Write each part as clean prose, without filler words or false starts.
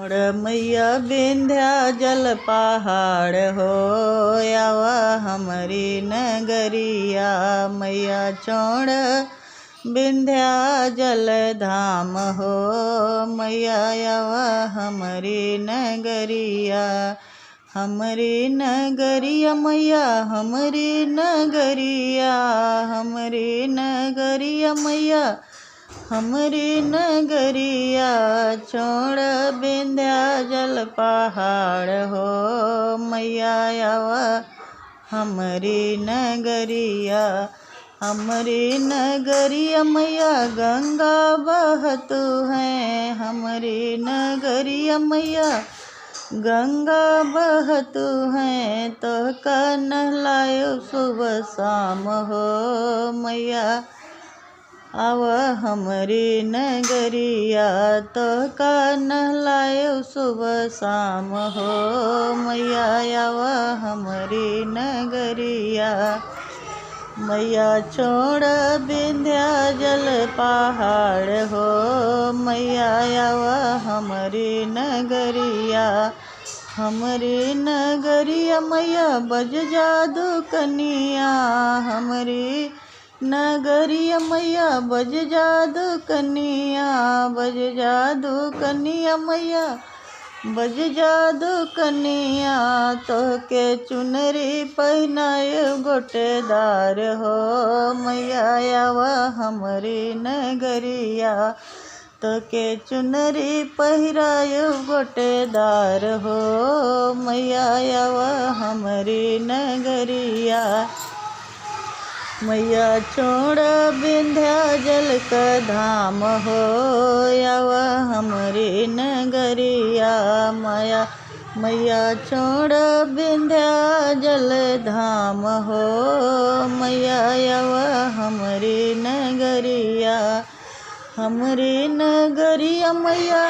छोड़ मैया विंध्याचल पहाड़ हो आवा हमरी नगरिया। मैया छोड़ विंध्याचल धाम हो मैया आवा हमरी नगरिया। हमरी नगरिया मैया हमरी नगरिया, हमरी नगरिया मैया हमरी नगरिया। छोड़ विंध्याचल पहाड़ हो मैया आवा हमरी नगरिया। हमरी नगरिया मैया गंगा बहतु है, हमरी नगरिया मैया गंगा बहतु है। तो का नहलायो सुबह शाम हो मैया आव हमरी नगरिया। तो का नहलायो सुबह शाम हो मैया आव हमरी नगरिया। मैया छोड़ विंध्याचल पहाड़ हो मैया आव हमरी नगरिया। हमरी नगरिया मैया बज जादू कनिया, हमरी नगरिया मैया बज जादू कनिया। बज जादू कनिया मैया बज जादू कनिया। तो के चुनरी पहनाए गोटेदार हो मैया आवा हमरी नगरिया। तो के चुनरी पहिराए गोटेदार हो मैया आवा हमरी नगरिया। मैया छोड़ विंध्याचल का धाम हो आवा हमरी नगरिया। माया मैया छोड़ विंध्याचल धाम हो मैया आवा हमरी नगरिया। हमरी नगरिया मैया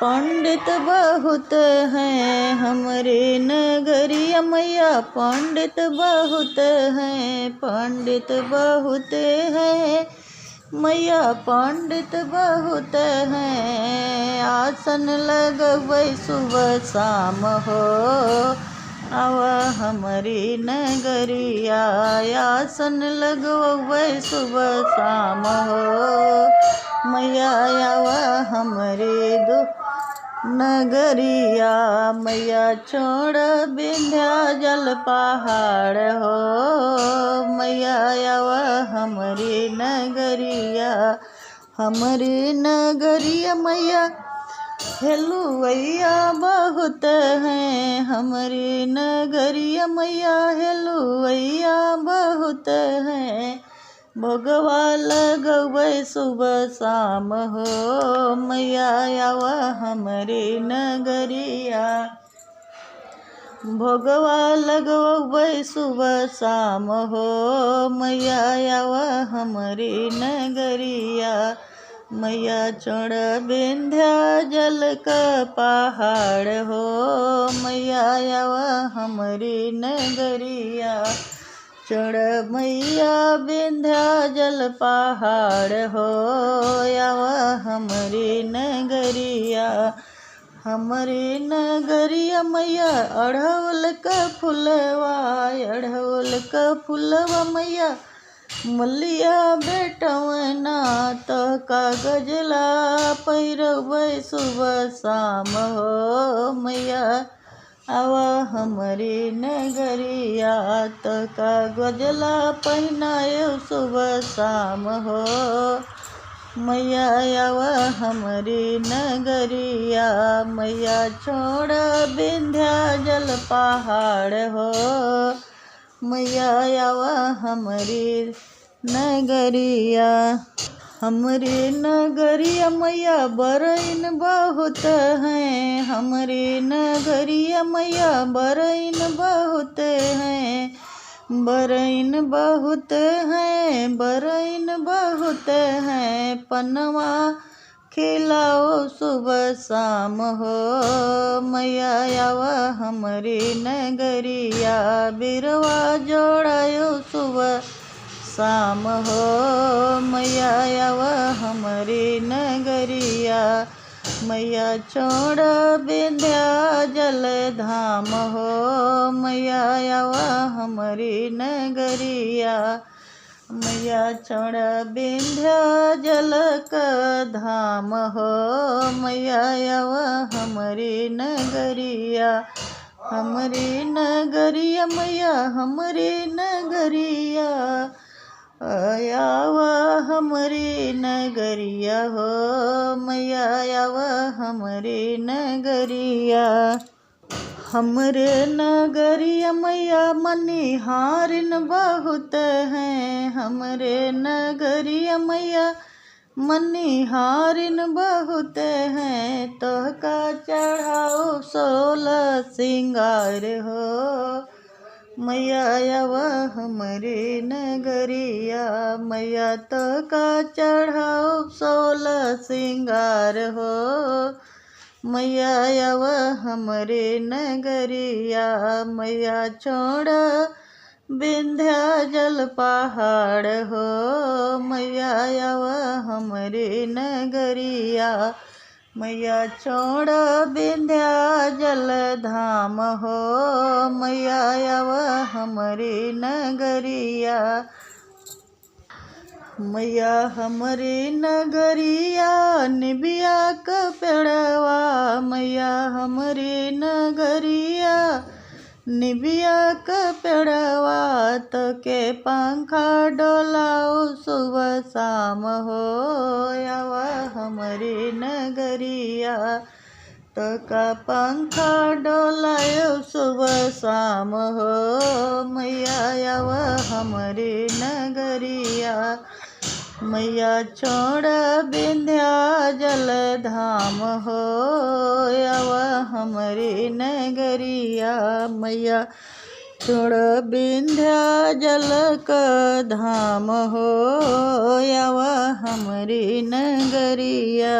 पंडित बहुत हैं, हमरी नगरिया मैया पंडित बहुत हैं। पंडित बहुत हैं मैया पंडित बहुत हैं। आसन लगबै सुबह शाम हो आवा हमरी नगरिया। आसन लगबै सुबह शाम हो मैया आवा हमरी नगरिया। मैया छोड़ विंध्याचल पहाड़ हो मैया आवा हमरी नगरिया। हमरी नगरिया मैया हेलुवैया बहुत हैं, हमरी नगरिया मैया हेलुवैया बहुत हैं। भोगवा लगबै सुबह शाम हो मैया आवा हमरी नगरिया। भोगवा लगबै सुबह शाम हो मैया आवा हमरी नगरिया। मैया छोड़ विंध्याचल का पहाड़ हो मैया आवा हमरी नगरिया। छोड़ मैया विंध्याचल पहाड़ हो आवा हमरी नगरिया। हमरी नगरिया मैया अढ़ौल का फुलवा, अढ़ौल का फुलवा मैया मलिया बेटवना। तो का गजला पहिरबै सुबह शाम हो मैया आवा हमरी नगरिया। तो का गजला पहनाए सुबह शाम हो मैया आवा हमरी नगरिया। मैया छोड़ विंध्याचल पहाड़ हो मैया आवा हमरी नगरिया। हमरी नगरिया मैया बरइन बहुत हैं, हमरी नगरिया मैया बरइन बहुत हैं। बरइन बहुत हैं, बरइन बहुत हैं। पनवा खिलाओ सुबह शाम हो मैया आवा हमरी नगरिया। बिरवा जोड़ायो सुबह शाम हो मैया आवा हमरी नगरिया। मैया चौड़ विंध्या जल धाम हो मैया आवा हमारी नगरिया। मैया चौड़ विंध्या जल का धाम हो मैया आवा हमारी नगरिया। हमारी नगरिया मैया हमारी नगरिया आवा हमारी नगरिया हो मैया आवा हमारी नगरिया। हमरे नगरिया मैया मनिहारिन बहुत हैं। हमरे नगरिया मैया मनिहारिन बहुत हैं। तोहका चढ़ाओ 16 सिंगार हो मैया आवा हमारी नगरिया। मैया तोहका चढ़ाओ 16 सिंगार हो मैया आवा हमारी नगरिया। मैया छोड़ विंध्या जल पहाड़ हो मैया आवा हमारी नगरिया। मैया छोड़ विंध्या जल धाम हो मैया आवा हमारी नगरिया। मैया हमारी नगरिया निबिया का पेड़वा मैया हमारी नगरिया निबिया का पेड़वा तो के पंखा डोलाओ सुबह शाम हो आवा हमारी नगरिया। तो का पंखा डोलायो सुबह शाम हो मैया आवा हमारी नगरिया। मैया छोड़ विंध्या जल धाम हो आवा हमारी नगरिया। मैया छोड़ विंध्या जल का धाम हो आवा हमारी नगरिया।